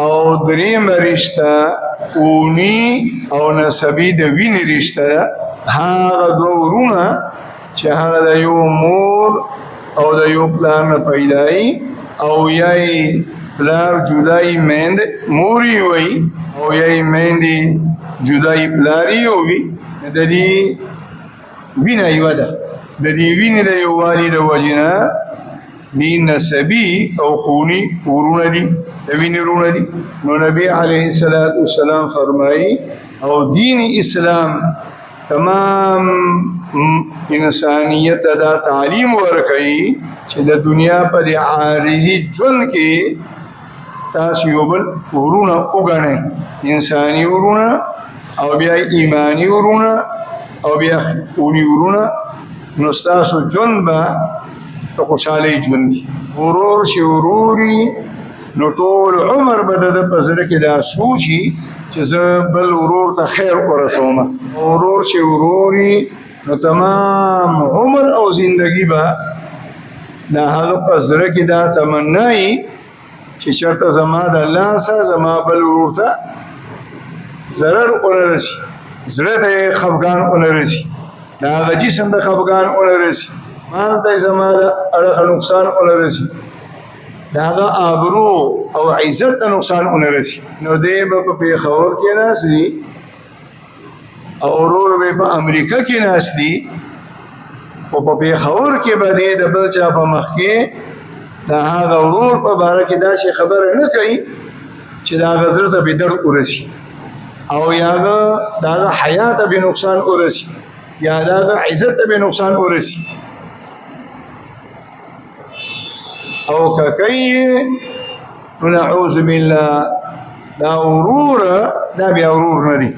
او دریم رشته خونی او نسبی د وینې رشته ده. هغه دوه ورونه چې هغه د یو مور او د یو پلار نه پیدایي او یا یې پلار جدایي میندې موري وي او یا یې میندې جدایي پلاري وي، د دې وینه یوه ده. د دې وینې د یووالي د وجې نه دی نسبی او خونی ورونه دي، د وینې ورونه دي. نو نبی علیه السلام فرمایي او دین اسلام تمام انسانیت دا تعلیم ورکوي چې د دنیا په د عارضي ژوند کې تاسو یو بل ورونه وګڼئ، انساني ورونه او بیا ایماني ورونه او بیا خوني ورونه، نو ستاسو ژوند به د خوشحالۍ ژوند وي. ورور چې وروري نو ټول عمر به د په زړه کې دا سوچي چې زه بل ورور ته خیر ورسوم. ورور چې وروري نو تمام عمر او زندگی به د هغه په زړه کې دا تمنای چې چېرته زما د لاسه زما بل ورور ته ضرر ونه رسي، زړه ته یې خفګان ونه رسي، د هغه جسم ته خفګان ونه رسي، مال ته زما د اړخه نقصان ونه رسي، د هغه آبرو او عزت ته نقصان ونه رسي. نو دی به په پېښور کې ناست دي او ورور به په امریکا کې ناست دي، خو په پېښور کې به دی د بل چا په مخ کې د هغه ورور په باره کې داسې خبره نه کوي چې د هغه زړه ته به درد ورسي او یا د هغه حیا ته به نقصان ورسي یا د هغه عزت ته به نقصان ورسي. او که کوي نو نعوذ بالله دا ورور دا بیا ورور نه دی.